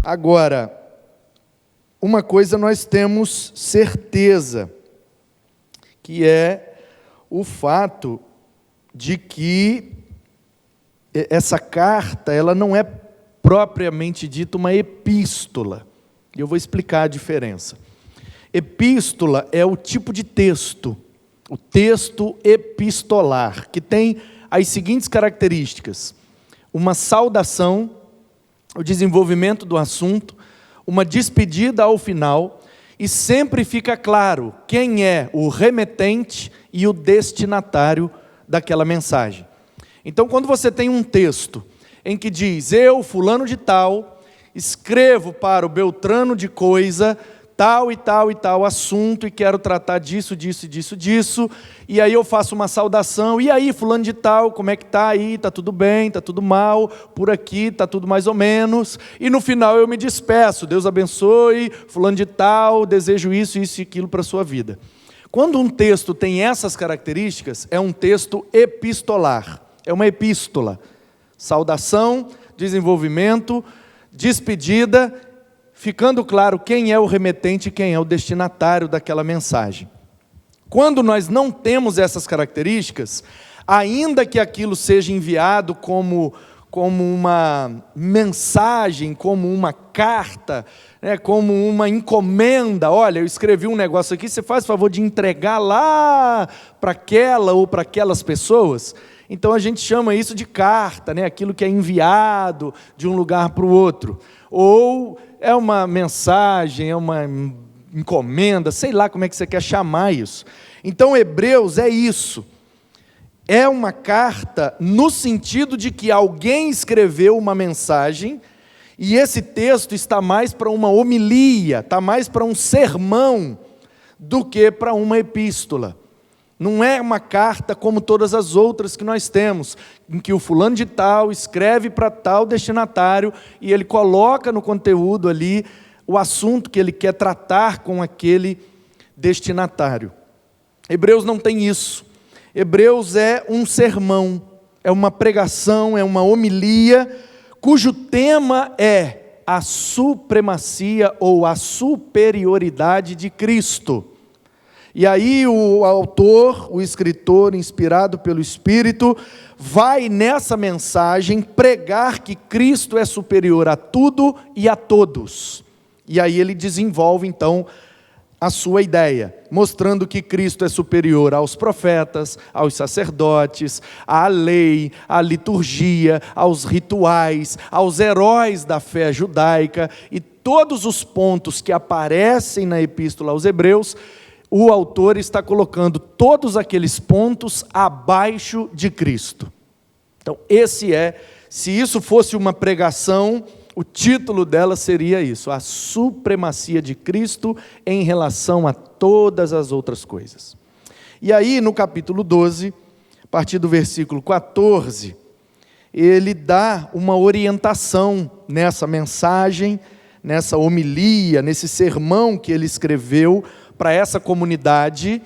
Agora, uma coisa nós temos certeza, que é o fato de que essa carta, ela não é propriamente dita uma epístola. E eu vou explicar a diferença. Epístola é o tipo de texto, o texto epistolar, que tem as seguintes características: uma saudação, o desenvolvimento do assunto, uma despedida ao final, e sempre fica claro quem é o remetente e o destinatário daquela mensagem. Então, quando você tem um texto em que diz: eu, fulano de tal, escrevo para o Beltrano de coisa, tal e tal e tal assunto, e quero tratar disso, disso, disso, disso, e aí eu faço uma saudação: e aí, fulano de tal, como é que está aí? Está tudo bem? Está tudo mal? Por aqui está tudo mais ou menos, e no final eu me despeço: Deus abençoe, fulano de tal, desejo isso, isso e aquilo para a sua vida. Quando um texto tem essas características, é um texto epistolar, é uma epístola: saudação, desenvolvimento, despedida, ficando claro quem é o remetente e quem é o destinatário daquela mensagem. Quando nós não temos essas características, ainda que aquilo seja enviado como uma mensagem, como uma carta, como uma encomenda: olha, eu escrevi um negócio aqui, você faz o favor de entregar lá para aquela ou para aquelas pessoas. Então a gente chama isso de carta, aquilo que é enviado de um lugar para o outro. Ou é uma mensagem, é uma encomenda, sei lá como é que você quer chamar isso. Então Hebreus é isso. É uma carta no sentido de que alguém escreveu uma mensagem, e esse texto está mais para uma homilia, está mais para um sermão do que para uma epístola. Não é uma carta como todas as outras que nós temos, em que o fulano de tal escreve para tal destinatário e ele coloca no conteúdo ali o assunto que ele quer tratar com aquele destinatário. Hebreus não tem isso. Hebreus é um sermão, é uma pregação, é uma homilia, cujo tema é a supremacia ou a superioridade de Cristo. E aí o autor, o escritor, inspirado pelo Espírito, vai nessa mensagem pregar que Cristo é superior a tudo e a todos. E aí ele desenvolve então a sua ideia, mostrando que Cristo é superior aos profetas, aos sacerdotes, à lei, à liturgia, aos rituais, aos heróis da fé judaica, e todos os pontos que aparecem na Epístola aos Hebreus, o autor está colocando todos aqueles pontos abaixo de Cristo. Então, se isso fosse uma pregação, o título dela seria isso: a supremacia de Cristo em relação a todas as outras coisas. E aí, no capítulo 12, a partir do versículo 14, ele dá uma orientação nessa mensagem, nessa homilia, nesse sermão que ele escreveu para essa comunidade,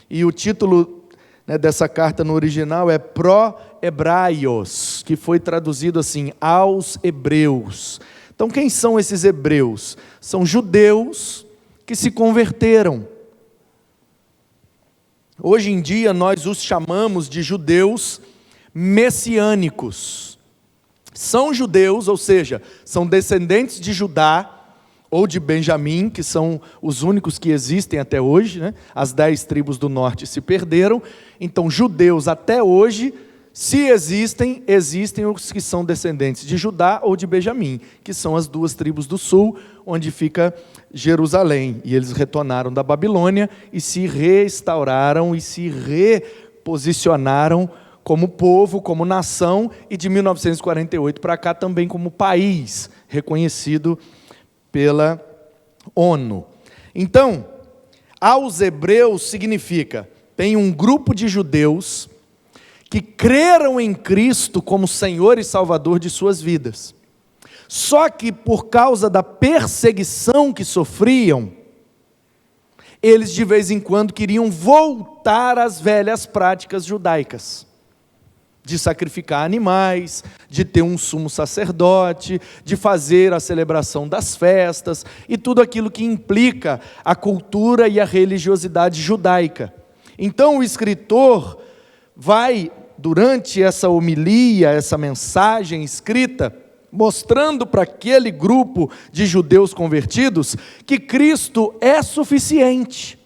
e o título dessa carta no original é Pro-Hebraios, que foi traduzido assim: aos hebreus. Então, quem são esses hebreus? São judeus que se converteram. Hoje em dia nós os chamamos de judeus messiânicos. São judeus, ou seja, são descendentes de Judá ou de Benjamim, que são os únicos que existem até hoje, As 10 tribos do norte se perderam. Então, judeus até hoje, se existem os que são descendentes de Judá ou de Benjamim, que são as 2 tribos do sul, onde fica Jerusalém. E eles retornaram da Babilônia e se restauraram e se reposicionaram como povo, como nação, e de 1948 para cá também como país reconhecido pela ONU. Então, aos hebreus significa: tem um grupo de judeus que creram em Cristo como Senhor e Salvador de suas vidas. Só que por causa da perseguição que sofriam, eles de vez em quando queriam voltar às velhas práticas judaicas. de sacrificar animais, de ter um sumo sacerdote, de fazer a celebração das festas e tudo aquilo que implica a cultura e a religiosidade judaica. Então o escritor vai, durante essa homilia, essa mensagem escrita, mostrando para aquele grupo de judeus convertidos que Cristo é suficiente,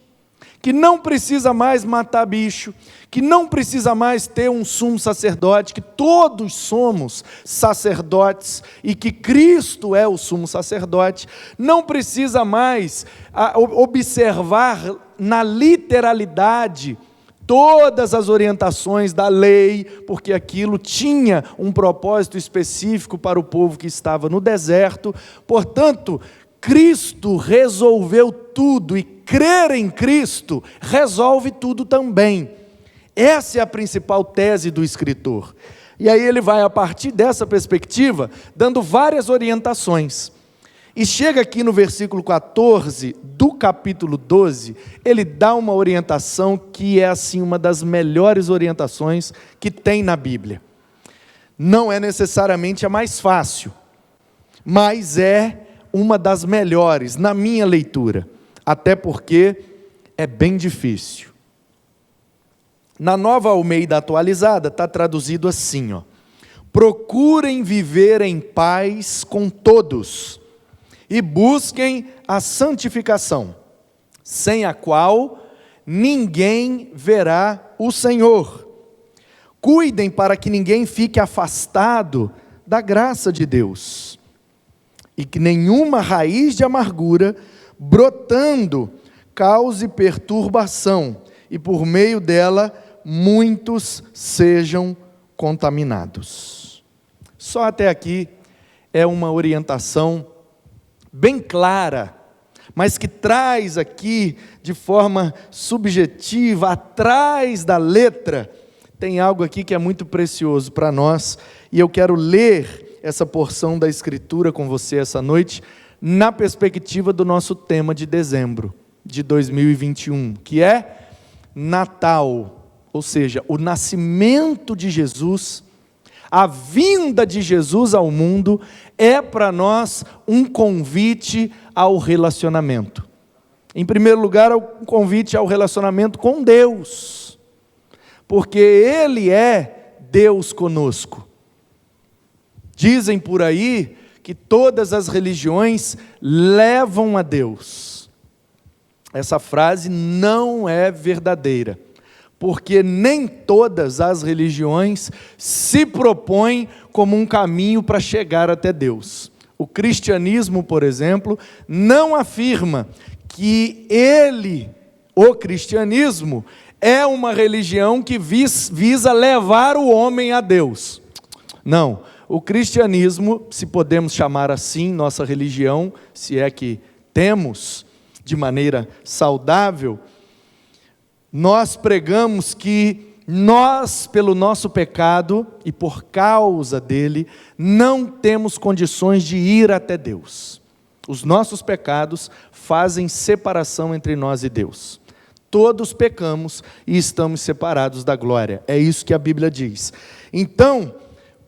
que não precisa mais matar bicho, que não precisa mais ter um sumo sacerdote, que todos somos sacerdotes e que Cristo é o sumo sacerdote, não precisa mais observar na literalidade todas as orientações da lei, porque aquilo tinha um propósito específico para o povo que estava no deserto. Portanto, Cristo resolveu tudo e crer em Cristo resolve tudo também. Essa é a principal tese do escritor. E aí ele vai, a partir dessa perspectiva, dando várias orientações. E chega aqui no versículo 14 do capítulo 12, ele dá uma orientação que é assim uma das melhores orientações que tem na Bíblia. Não é necessariamente a mais fácil, mas é uma das melhores na minha leitura, até porque é bem difícil. Na Nova Almeida Atualizada está traduzido assim, procurem viver em paz com todos e busquem a santificação, sem a qual ninguém verá o Senhor. Cuidem para que ninguém fique afastado da graça de Deus, e que nenhuma raiz de amargura brotando cause perturbação, e por meio dela muitos sejam contaminados. Só até aqui é uma orientação bem clara, mas que traz aqui de forma subjetiva, atrás da letra, tem algo aqui que é muito precioso para nós, e eu quero ler essa porção da Escritura com você essa noite, na perspectiva do nosso tema de dezembro de 2021, que é Natal, ou seja, o nascimento de Jesus, a vinda de Jesus ao mundo, é para nós um convite ao relacionamento. Em primeiro lugar, é um convite ao relacionamento com Deus, porque Ele é Deus conosco. Dizem por aí que todas as religiões levam a Deus. Essa frase não é verdadeira, porque nem todas as religiões se propõem como um caminho para chegar até Deus. O cristianismo, por exemplo, não afirma que o cristianismo, é uma religião que visa levar o homem a Deus. Não, o cristianismo, se podemos chamar assim, nossa religião, se é que temos, de maneira saudável, nós pregamos que nós, pelo nosso pecado e por causa dele, não temos condições de ir até Deus. Os nossos pecados fazem separação entre nós e Deus. Todos pecamos e estamos separados da glória. É isso que a Bíblia diz. Então,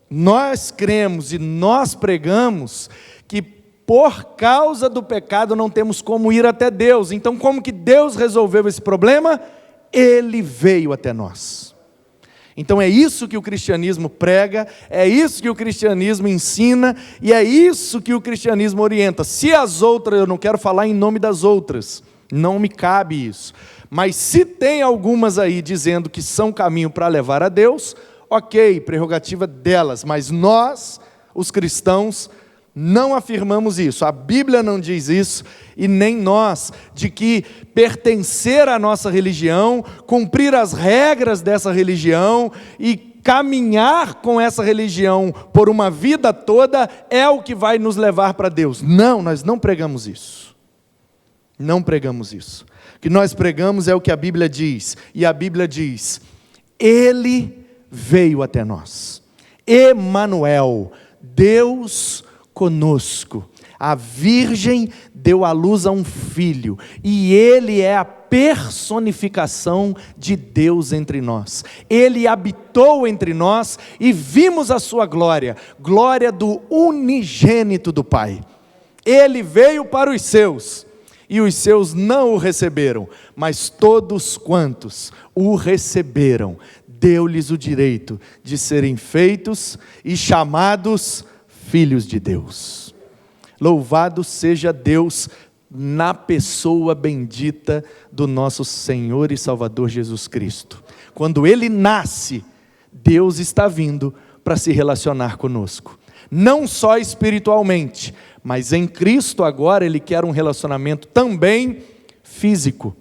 nós cremos e nós pregamos que por causa do pecado não temos como ir até Deus. Então, como que Deus resolveu esse problema? Ele veio até nós. Então é isso que o cristianismo prega, é isso que o cristianismo ensina, e é isso que o cristianismo orienta. Se as outras, eu não quero falar em nome das outras, não me cabe isso. Mas se tem algumas aí dizendo que são caminho para levar a Deus, ok, prerrogativa delas, mas nós, os cristãos, não afirmamos isso. A Bíblia não diz isso, e nem nós, de que pertencer à nossa religião, cumprir as regras dessa religião e caminhar com essa religião por uma vida toda é o que vai nos levar para Deus. Não, nós não pregamos isso. Não pregamos isso. O que nós pregamos é o que a Bíblia diz, e a Bíblia diz: Ele veio até nós. Emanuel, Deus conosco. A virgem deu à luz a um filho, e ele é a personificação de Deus entre nós. Ele habitou entre nós e vimos a sua glória, glória do unigênito do Pai. Ele veio para os seus, e os seus não o receberam, mas todos quantos o receberam, deu-lhes o direito de serem feitos e chamados filhos de Deus. Louvado seja Deus na pessoa bendita do nosso Senhor e Salvador Jesus Cristo. Quando Ele nasce, Deus está vindo para se relacionar conosco. Não só espiritualmente, mas em Cristo agora Ele quer um relacionamento também físico,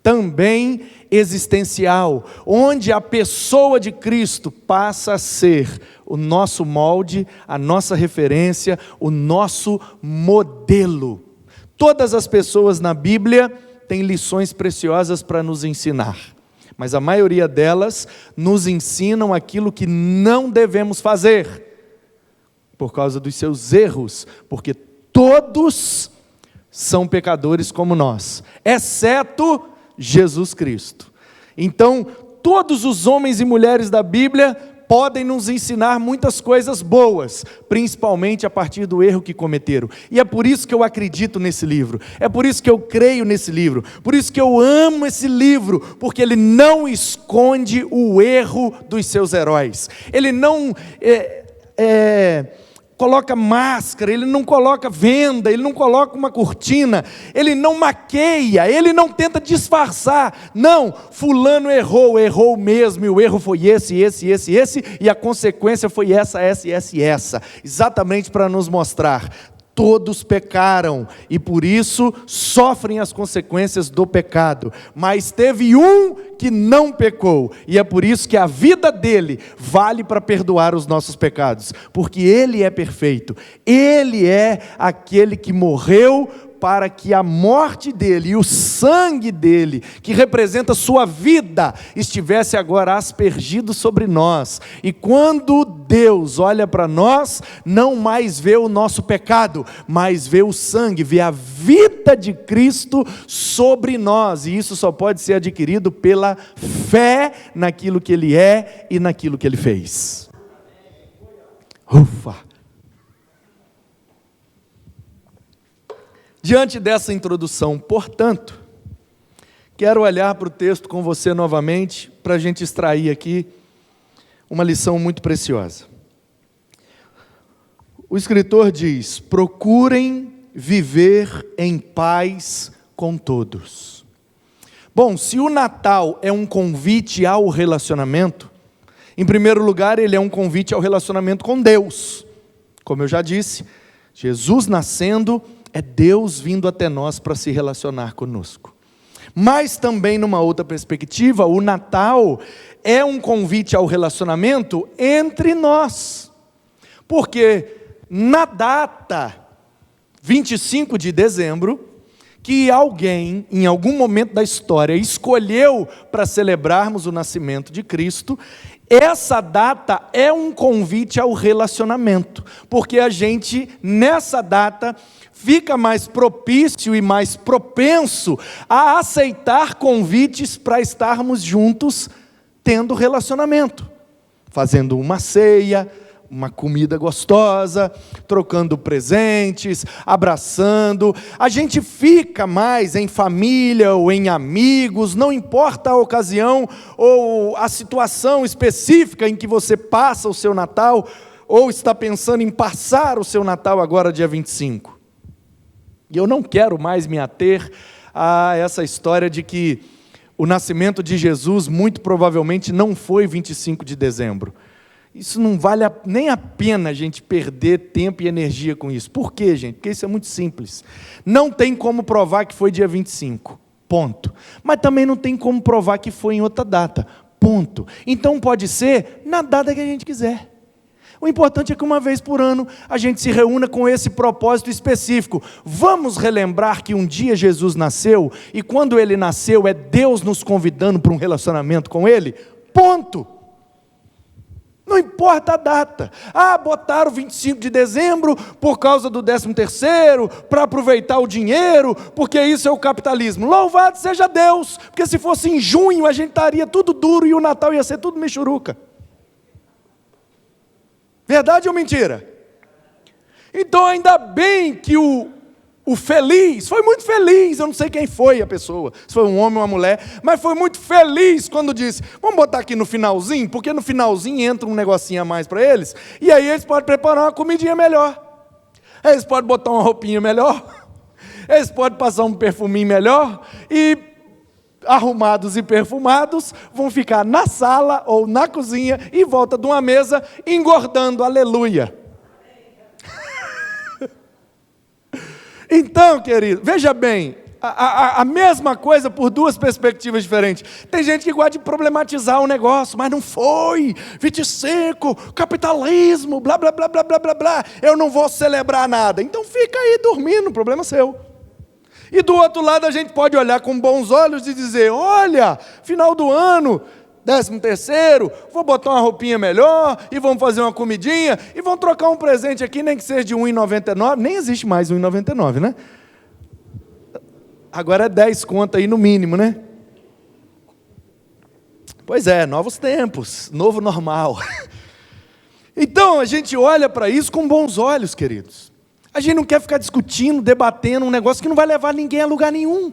também existencial, onde a pessoa de Cristo passa a ser o nosso molde, a nossa referência, o nosso modelo. Todas as pessoas na Bíblia têm lições preciosas para nos ensinar, mas a maioria delas nos ensinam aquilo que não devemos fazer, por causa dos seus erros, porque todos são pecadores como nós, exceto Jesus Cristo. Então, todos os homens e mulheres da Bíblia podem nos ensinar muitas coisas boas, principalmente a partir do erro que cometeram. E é por isso que eu acredito nesse livro, é por isso que eu creio nesse livro, por isso que eu amo esse livro, porque ele não esconde o erro dos seus heróis. Ele não coloca máscara, ele não coloca venda, ele não coloca uma cortina, ele não maqueia, ele não tenta disfarçar. Não, fulano errou mesmo, e o erro foi esse, e a consequência foi essa, exatamente para nos mostrar: todos pecaram, e por isso sofrem as consequências do pecado, mas teve um que não pecou, e é por isso que a vida dele vale para perdoar os nossos pecados, porque ele é perfeito, ele é aquele que morreu para que a morte dele e o sangue dele, que representa sua vida, estivesse agora aspergido sobre nós. E quando Deus olha para nós, não mais vê o nosso pecado, mas vê o sangue, vê a vida de Cristo sobre nós. E isso só pode ser adquirido pela fé naquilo que Ele é e naquilo que Ele fez. Ufa! Diante dessa introdução, portanto, quero olhar para o texto com você novamente, para a gente extrair aqui uma lição muito preciosa. O escritor diz: procurem viver em paz com todos. Bom, se o Natal é um convite ao relacionamento, em primeiro lugar, ele é um convite ao relacionamento com Deus. Como eu já disse, Jesus nascendo é Deus vindo até nós para se relacionar conosco. Mas também, numa outra perspectiva, o Natal é um convite ao relacionamento entre nós. Porque na data 25 de dezembro, que alguém, em algum momento da história, escolheu para celebrarmos o nascimento de Cristo, essa data é um convite ao relacionamento, porque a gente, nessa data, fica mais propício e mais propenso a aceitar convites para estarmos juntos, tendo relacionamento, fazendo uma ceia, uma comida gostosa, trocando presentes, abraçando. A gente fica mais em família ou em amigos, não importa a ocasião ou a situação específica em que você passa o seu Natal, ou está pensando em passar o seu Natal agora dia 25. E eu não quero mais me ater a essa história de que o nascimento de Jesus muito provavelmente não foi 25 de dezembro. Isso não vale nem a pena a gente perder tempo e energia com isso. Por quê, gente? Porque isso é muito simples. Não tem como provar que foi dia 25, ponto. Mas também não tem como provar que foi em outra data, ponto. Então pode ser na data que a gente quiser. O importante é que uma vez por ano a gente se reúna com esse propósito específico. Vamos relembrar que um dia Jesus nasceu, e quando Ele nasceu é Deus nos convidando para um relacionamento com Ele, ponto. Não importa a data. Botaram 25 de dezembro por causa do 13º, para aproveitar o dinheiro, porque isso é o capitalismo. Louvado seja Deus, porque se fosse em junho a gente estaria tudo duro e o Natal ia ser tudo michuruca. Verdade ou mentira? Então ainda bem que o feliz, foi muito feliz, eu não sei quem foi a pessoa, se foi um homem ou uma mulher, mas foi muito feliz quando disse, vamos botar aqui no finalzinho, porque no finalzinho entra um negocinho a mais para eles, e aí eles podem preparar uma comidinha melhor, eles podem botar uma roupinha melhor, eles podem passar um perfuminho melhor, e arrumados e perfumados vão ficar na sala ou na cozinha, em volta de uma mesa, engordando, aleluia. Então, querido, veja bem, a mesma coisa por duas perspectivas diferentes. Tem gente que gosta de problematizar o negócio, mas não foi, 25, capitalismo, blá, blá, blá, blá, blá, blá, blá, eu não vou celebrar nada. Então fica aí dormindo, problema seu. E do outro lado a gente pode olhar com bons olhos e dizer, olha, final do ano, 13º, vou botar uma roupinha melhor, e vamos fazer uma comidinha, e vamos trocar um presente aqui, nem que seja de R$1,99, nem existe mais R$1,99, né? Agora é 10 conto aí no mínimo, né? Pois é, novos tempos, novo normal. Então a gente olha para isso com bons olhos, queridos. A gente não quer ficar discutindo, debatendo um negócio que não vai levar ninguém a lugar nenhum.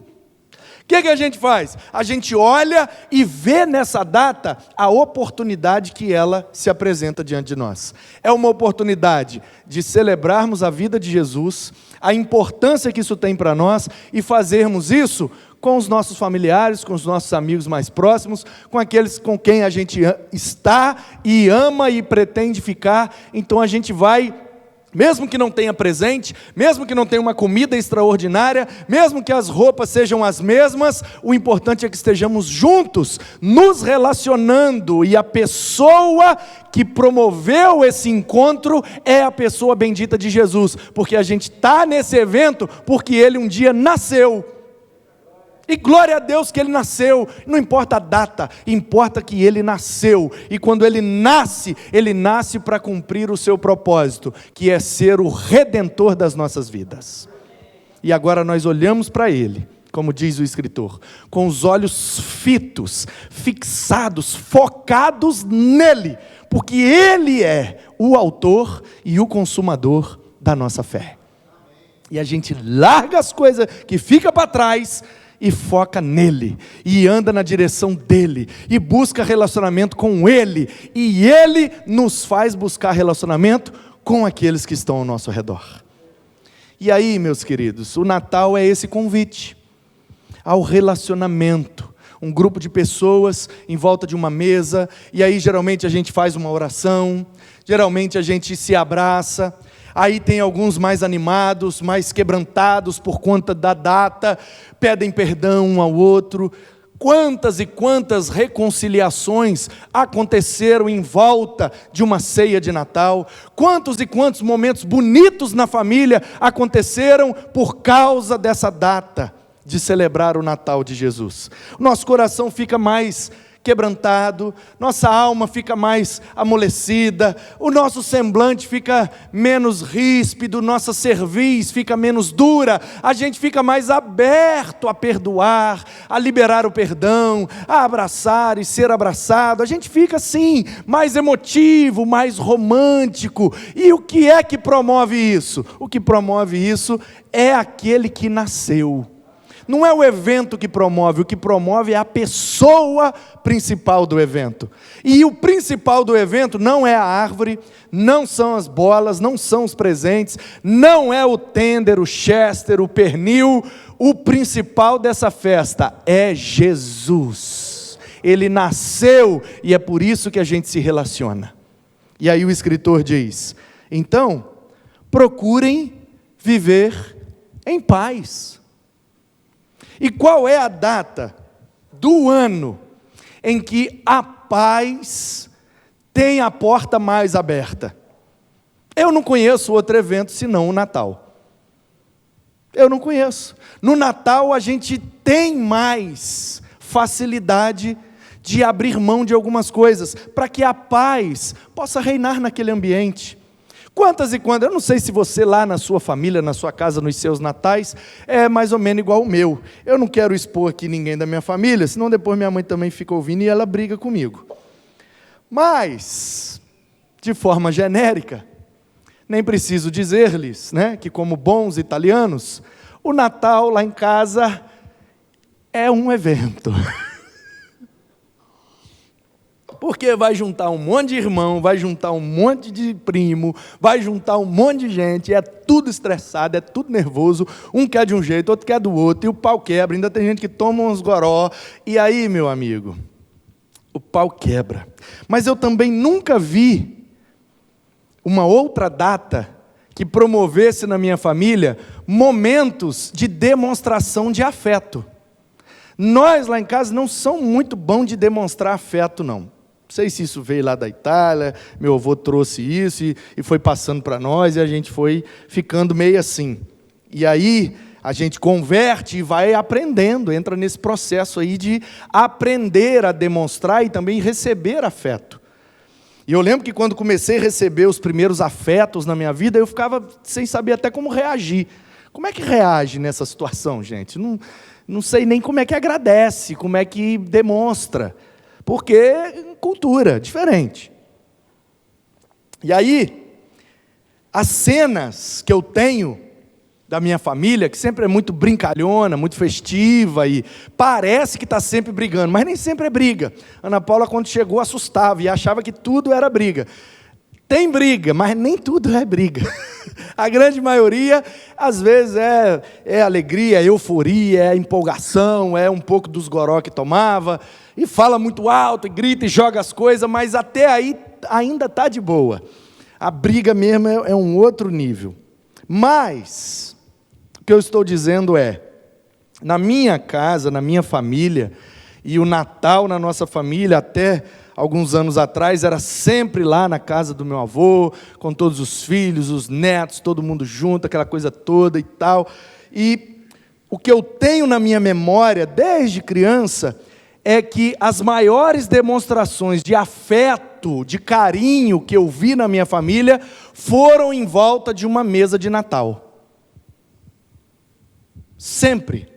O que a gente faz? A gente olha e vê nessa data a oportunidade que ela se apresenta diante de nós. É uma oportunidade de celebrarmos a vida de Jesus, a importância que isso tem para nós e fazermos isso com os nossos familiares, com os nossos amigos mais próximos, com aqueles com quem a gente está e ama e pretende ficar. Então a gente vai, mesmo que não tenha presente, mesmo que não tenha uma comida extraordinária, mesmo que as roupas sejam as mesmas, o importante é que estejamos juntos, nos relacionando, e a pessoa que promoveu esse encontro é a pessoa bendita de Jesus, porque a gente está nesse evento porque ele um dia nasceu. E glória a Deus que ele nasceu, não importa a data, importa que ele nasceu. E quando ele nasce para cumprir o seu propósito, que é ser o redentor das nossas vidas. E agora nós olhamos para ele, como diz o escritor, com os olhos fitos, fixados, focados nele, porque ele é o autor e o consumador da nossa fé. E a gente larga as coisas que ficam para trás e foca nele, e anda na direção dele, e busca relacionamento com ele, e ele nos faz buscar relacionamento com aqueles que estão ao nosso redor. E aí, meus queridos, o Natal é esse convite ao relacionamento, um grupo de pessoas em volta de uma mesa, e aí geralmente a gente faz uma oração, geralmente a gente se abraça. Aí tem alguns mais animados, mais quebrantados por conta da data, pedem perdão um ao outro. Quantas e quantas reconciliações aconteceram em volta de uma ceia de Natal? Quantos e quantos momentos bonitos na família aconteceram por causa dessa data de celebrar o Natal de Jesus? Nosso coração fica mais quebrantado, nossa alma fica mais amolecida, o nosso semblante fica menos ríspido, nossa cerviz fica menos dura, a gente fica mais aberto a perdoar, a liberar o perdão, a abraçar e ser abraçado. A gente fica assim, mais emotivo, mais romântico. E o que é que promove isso? O que promove isso é aquele que nasceu. Não é o evento que promove, o que promove é a pessoa principal do evento. E o principal do evento não é a árvore, não são as bolas, não são os presentes, não é o tender, o chester, o pernil. O principal dessa festa é Jesus. Ele nasceu e é por isso que a gente se relaciona. E aí o escritor diz, então, procurem viver em paz. E qual é a data do ano em que a paz tem a porta mais aberta? Eu não conheço outro evento senão o Natal. Eu não conheço. No Natal a gente tem mais facilidade de abrir mão de algumas coisas, para que a paz possa reinar naquele ambiente. Quantas e quantas, eu não sei se você lá na sua família, na sua casa, nos seus natais, é mais ou menos igual o meu. Eu não quero expor aqui ninguém da minha família, senão depois minha mãe também fica ouvindo e ela briga comigo. Mas, de forma genérica, nem preciso dizer-lhes, né, que como bons italianos, o Natal lá em casa é um evento. Porque vai juntar um monte de irmão, vai juntar um monte de primo, vai juntar um monte de gente, é tudo estressado, é tudo nervoso, um quer de um jeito, outro quer do outro, e o pau quebra, ainda tem gente que toma uns goró, e aí, meu amigo, o pau quebra. Mas eu também nunca vi uma outra data que promovesse na minha família momentos de demonstração de afeto. Nós lá em casa não somos muito bons de demonstrar afeto, não. Não sei se isso veio lá da Itália, meu avô trouxe isso e foi passando para nós, e a gente foi ficando meio assim. E aí a gente converte e vai aprendendo, entra nesse processo aí de aprender a demonstrar e também receber afeto. E eu lembro que quando comecei a receber os primeiros afetos na minha vida, eu ficava sem saber até como reagir. Como é que reage nessa situação, gente? Não sei nem como é que agradece, como é que demonstra. Porque cultura, diferente. E aí, as cenas que eu tenho da minha família, que sempre é muito brincalhona, muito festiva, e parece que está sempre brigando, mas nem sempre é briga. Ana Paula, quando chegou, assustava e achava que tudo era briga. Tem briga, mas nem tudo é briga. A grande maioria, às vezes, é alegria, é euforia, é empolgação, é um pouco dos goró que tomava, e fala muito alto, e grita, e joga as coisas, mas até aí ainda está de boa. A briga mesmo é um outro nível. Mas, o que eu estou dizendo é, na minha casa, na minha família, e o Natal na nossa família, até alguns anos atrás, era sempre lá na casa do meu avô, com todos os filhos, os netos, todo mundo junto, aquela coisa toda e tal. E o que eu tenho na minha memória, desde criança, é que as maiores demonstrações de afeto, de carinho que eu vi na minha família, foram em volta de uma mesa de Natal. Sempre.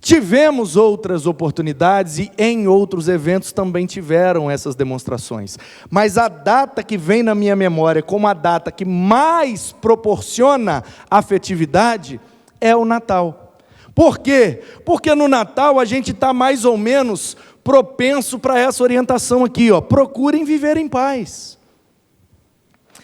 Tivemos outras oportunidades e em outros eventos também tiveram essas demonstrações. Mas a data que vem na minha memória como a data que mais proporciona afetividade é o Natal. Por quê? Porque no Natal a gente está mais ou menos propenso para essa orientação aqui, ó. Procurem viver em paz.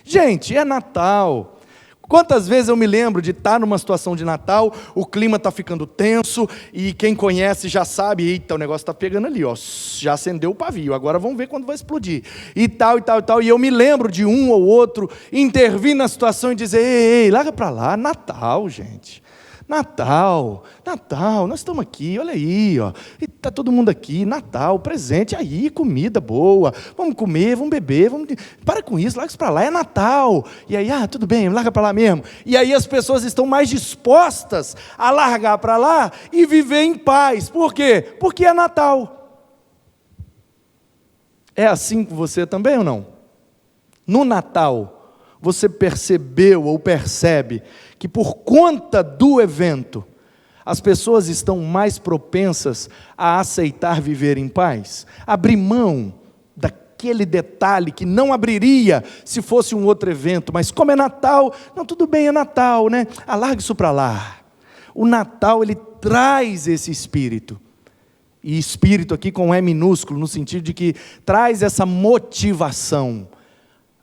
Gente, é Natal. Quantas vezes eu me lembro de estar numa situação de Natal, o clima está ficando tenso, e quem conhece já sabe, eita, o negócio está pegando ali, ó, já acendeu o pavio, agora vamos ver quando vai explodir, e tal, e tal, e tal, e eu me lembro de um ou outro intervir na situação e dizer, ei, larga para lá, Natal, gente. Natal, nós estamos aqui, olha aí, ó, está todo mundo aqui, Natal, presente, aí, comida boa, vamos comer, vamos beber, para com isso, larga isso para lá, é Natal, e aí, tudo bem, larga para lá mesmo, e aí as pessoas estão mais dispostas a largar para lá e viver em paz, por quê? Porque é Natal. É assim com você também ou não? No Natal, você percebeu ou percebe que por conta do evento, as pessoas estão mais propensas a aceitar viver em paz? Abrir mão daquele detalhe que não abriria se fosse um outro evento, mas como é Natal, não, tudo bem, é Natal, né? Larga isso para lá. O Natal, ele traz esse espírito. E espírito aqui com E minúsculo, no sentido de que traz essa motivação.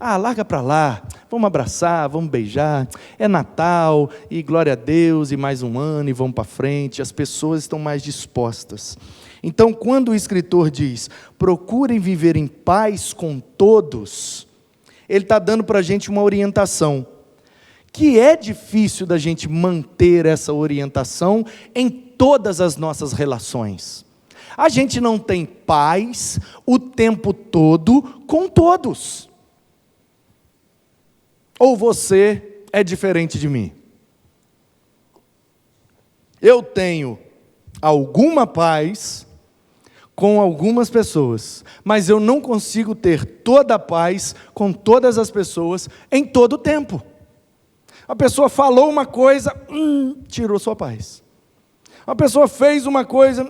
Larga para lá, vamos abraçar, vamos beijar, é Natal, e glória a Deus, e mais um ano, e vamos para frente, as pessoas estão mais dispostas. Então, quando o escritor diz, procurem viver em paz com todos, ele está dando para a gente uma orientação, que é difícil da gente manter essa orientação em todas as nossas relações. A gente não tem paz o tempo todo com todos. Ou você é diferente de mim? Eu tenho alguma paz com algumas pessoas, mas eu não consigo ter toda a paz com todas as pessoas em todo o tempo. A pessoa falou uma coisa, tirou sua paz. A pessoa fez uma coisa,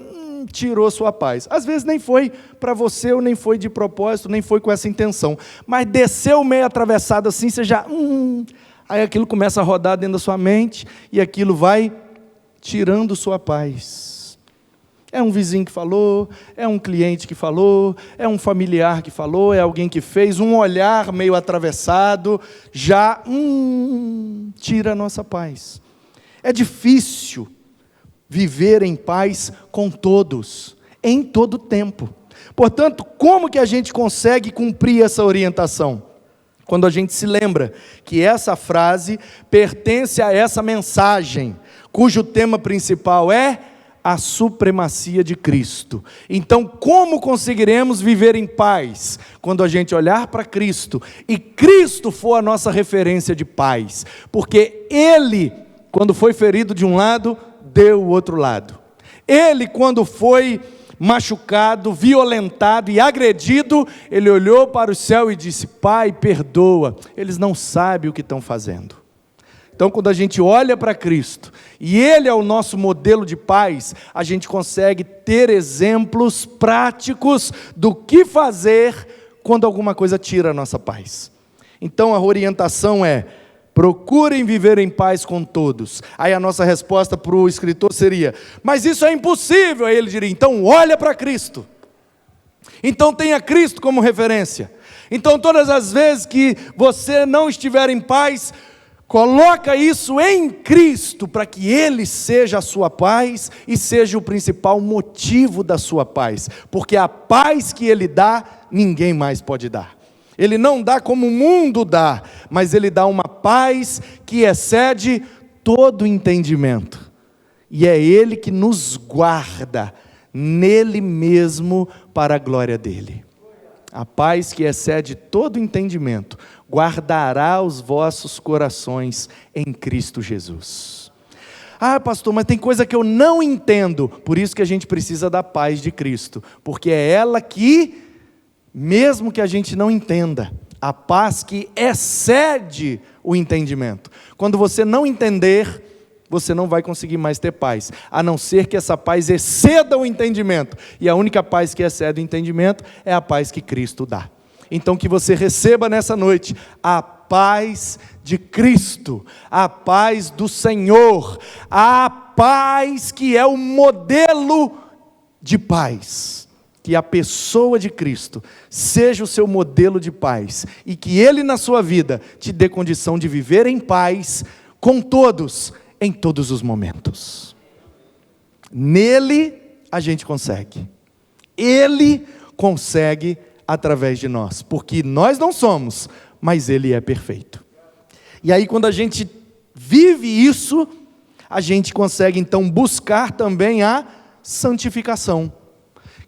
tirou sua paz. Às vezes nem foi para você, ou nem foi de propósito, nem foi com essa intenção, mas desceu meio atravessado assim, você já... Aí aquilo começa a rodar dentro da sua mente, e aquilo vai tirando sua paz. É um vizinho que falou, é um cliente que falou, é um familiar que falou, é alguém que fez, um olhar meio atravessado, já tira a nossa paz. É difícil viver em paz com todos, em todo tempo. Portanto, como que a gente consegue cumprir essa orientação? Quando a gente se lembra que essa frase pertence a essa mensagem, cujo tema principal é a supremacia de Cristo. Então, como conseguiremos viver em paz? Quando a gente olhar para Cristo, e Cristo for a nossa referência de paz, porque Ele, quando foi ferido de um lado, deu o outro lado. Ele, quando foi machucado, violentado e agredido, Ele olhou para o céu e disse: Pai, perdoa, eles não sabem o que estão fazendo. Então, quando a gente olha para Cristo, e Ele é o nosso modelo de paz, a gente consegue ter exemplos práticos do que fazer quando alguma coisa tira a nossa paz. Então, a orientação é: procurem viver em paz com todos. Aí a nossa resposta para o escritor seria: mas isso é impossível. Aí ele diria: então olha para Cristo. Então tenha Cristo como referência. Então todas as vezes que você não estiver em paz, coloca isso em Cristo, para que Ele seja a sua paz e seja o principal motivo da sua paz, porque a paz que Ele dá, ninguém mais pode dar. Ele não dá como o mundo dá, mas Ele dá uma paz que excede todo entendimento, e é Ele que nos guarda nele mesmo para a glória dEle. A paz que excede todo entendimento guardará os vossos corações em Cristo Jesus. Ah, pastor, mas tem coisa que eu não entendo. Por isso que a gente precisa da paz de Cristo, porque é ela que, mesmo que a gente não entenda, a paz que excede o entendimento. Quando você não entender, você não vai conseguir mais ter paz, a não ser que essa paz exceda o entendimento. E a única paz que excede o entendimento é a paz que Cristo dá. Então que você receba nessa noite a paz de Cristo, a paz do Senhor, a paz que é o modelo de paz. Que a pessoa de Cristo seja o seu modelo de paz, e que Ele na sua vida te dê condição de viver em paz com todos, em todos os momentos. Nele a gente consegue. Ele consegue através de nós, porque nós não somos, mas Ele é perfeito. E aí quando a gente vive isso, a gente consegue então buscar também a santificação,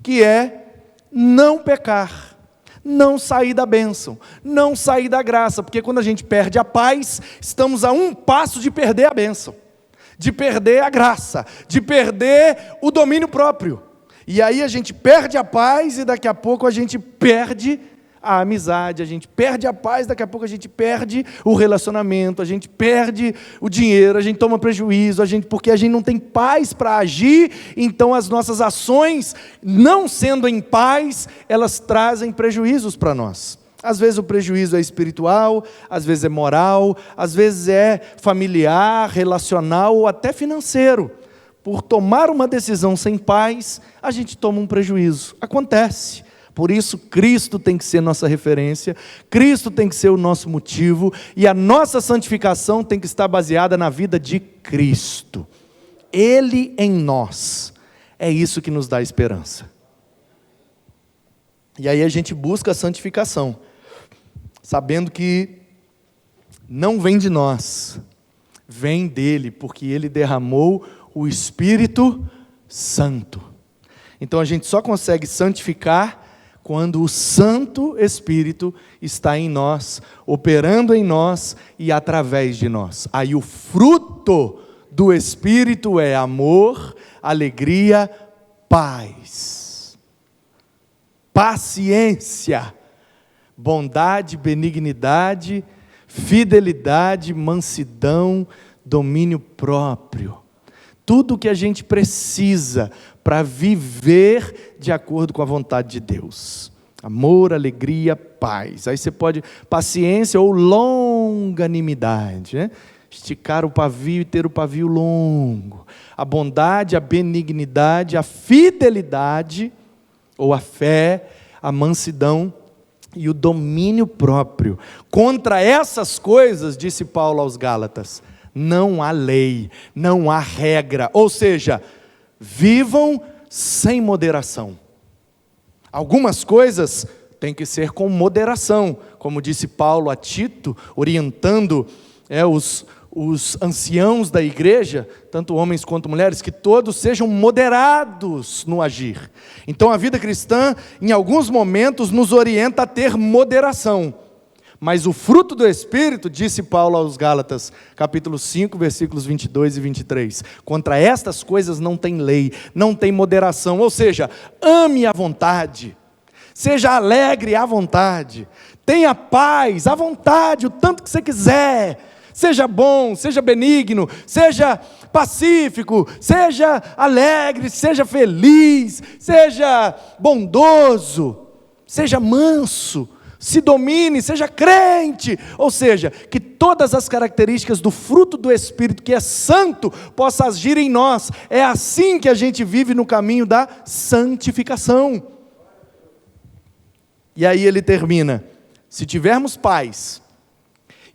que é não pecar, não sair da bênção, não sair da graça, porque quando a gente perde a paz, estamos a um passo de perder a bênção, de perder a graça, de perder o domínio próprio. E aí a gente perde a paz e daqui a pouco a gente perde a amizade, a gente perde a paz, daqui a pouco a gente perde o relacionamento, a gente perde o dinheiro, a gente toma prejuízo, porque a gente não tem paz para agir, então as nossas ações, não sendo em paz, elas trazem prejuízos para nós. Às vezes o prejuízo é espiritual, às vezes é moral, às vezes é familiar, relacional ou até financeiro. Por tomar uma decisão sem paz, a gente toma um prejuízo. Acontece. Por isso, Cristo tem que ser nossa referência, Cristo tem que ser o nosso motivo, e a nossa santificação tem que estar baseada na vida de Cristo. Ele em nós. É isso que nos dá esperança. E aí a gente busca a santificação, sabendo que não vem de nós, vem dele, porque ele derramou o Espírito Santo. Então a gente só consegue santificar quando o Santo Espírito está em nós, operando em nós e através de nós. Aí o fruto do Espírito é amor, alegria, paz. paciência, bondade, benignidade, fidelidade, mansidão, domínio próprio. Tudo o que a gente precisa para viver de acordo com a vontade de Deus. Amor, alegria, paz. Aí você pode, paciência ou longanimidade, né? Esticar o pavio e ter o pavio longo. A bondade, a benignidade, a fidelidade, ou a fé, a mansidão e o domínio próprio. Contra essas coisas, disse Paulo aos Gálatas, não há lei, não há regra. Ou seja, vivam sem moderação. Algumas coisas têm que ser com moderação, como disse Paulo a Tito, orientando os anciãos da igreja, tanto homens quanto mulheres, que todos sejam moderados no agir. Então a vida cristã, em alguns momentos, nos orienta a ter moderação. Mas o fruto do Espírito, disse Paulo aos Gálatas, capítulo 5, versículos 22 e 23, contra estas coisas não tem lei, não tem moderação, ou seja, ame à vontade, seja alegre à vontade, tenha paz à vontade, o tanto que você quiser, seja bom, seja benigno, seja pacífico, seja alegre, seja feliz, seja bondoso, seja manso, se domine, seja crente, ou seja, que todas as características do fruto do Espírito, que é santo, possa agir em nós. É assim que a gente vive no caminho da santificação. E aí ele termina, se tivermos paz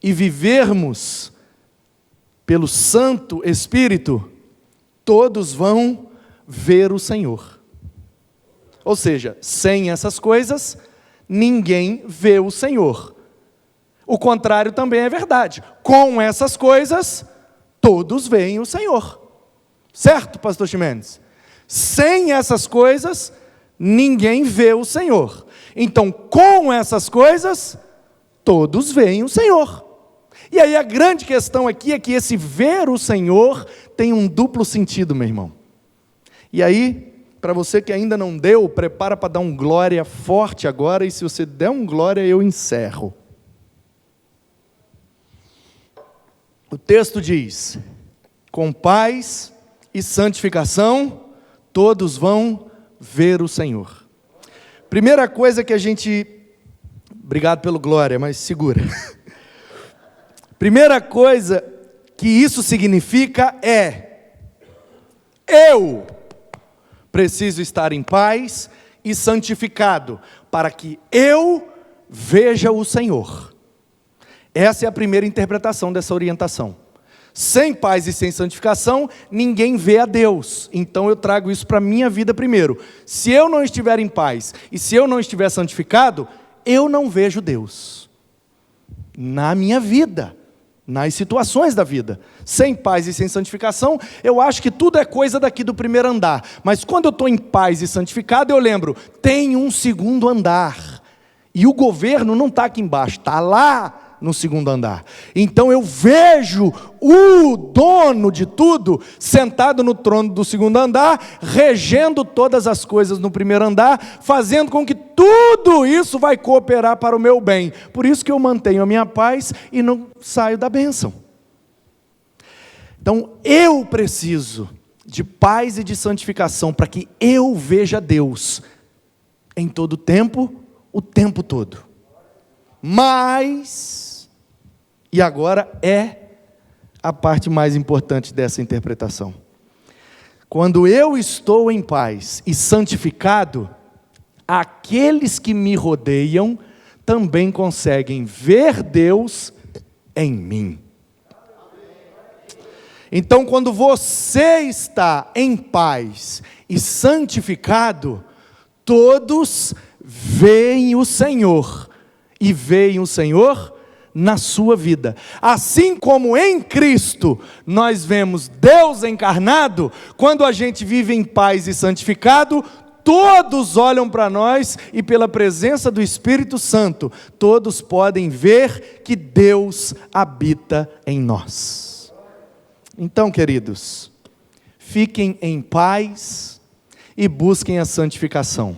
e vivermos pelo Santo Espírito, todos vão ver o Senhor. Ou seja, sem essas coisas, ninguém vê o Senhor. O contrário também é verdade. Com essas coisas, todos veem o Senhor. Certo, pastor Ximenes? Sem essas coisas, ninguém vê o Senhor. Então, com essas coisas, todos veem o Senhor. E aí a grande questão aqui é que esse ver o Senhor tem um duplo sentido, meu irmão. E aí, para você que ainda não deu, prepara para dar um glória forte agora, e se você der um glória, eu encerro. O texto diz, com paz e santificação, todos vão ver o Senhor. Primeira coisa que a gente... Obrigado pelo glória, mas segura. Primeira coisa que isso significa é: eu preciso estar em paz e santificado, para que eu veja o Senhor. Essa é a primeira interpretação dessa orientação. Sem paz e sem santificação, ninguém vê a Deus. Então eu trago isso para a minha vida primeiro. Se eu não estiver em paz e se eu não estiver santificado, eu não vejo Deus na minha vida, nas situações da vida. Sem paz e sem santificação, eu acho que tudo é coisa daqui do primeiro andar. Mas quando eu estou em paz e santificado, eu lembro, tem um segundo andar. E o governo não está aqui embaixo, está lá no segundo andar. Então eu vejo o dono de tudo sentado no trono do segundo andar, regendo todas as coisas no primeiro andar, fazendo com que tudo isso vai cooperar para o meu bem. Por isso que eu mantenho a minha paz e não saio da bênção. Então eu preciso de paz e de santificação para que eu veja Deus em todo tempo, o tempo todo. Mas, e agora é a parte mais importante dessa interpretação. Quando eu estou em paz e santificado, aqueles que me rodeiam também conseguem ver Deus em mim. Então, quando você está em paz e santificado, todos veem o Senhor. E veem o Senhor na sua vida. Assim como em Cristo nós vemos Deus encarnado, quando a gente vive em paz e santificado, todos olham para nós e pela presença do Espírito Santo, todos podem ver que Deus habita em nós. Então, queridos, fiquem em paz e busquem a santificação.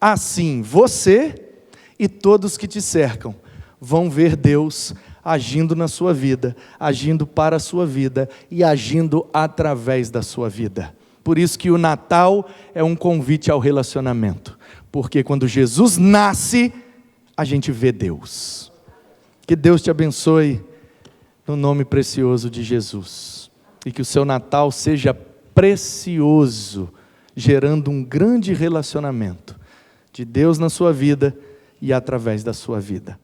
Assim, você e todos que te cercam vão ver Deus agindo na sua vida, agindo para a sua vida e agindo através da sua vida. Por isso que o Natal é um convite ao relacionamento. Porque quando Jesus nasce, a gente vê Deus. Que Deus te abençoe no nome precioso de Jesus. E que o seu Natal seja precioso, gerando um grande relacionamento de Deus na sua vida e através da sua vida.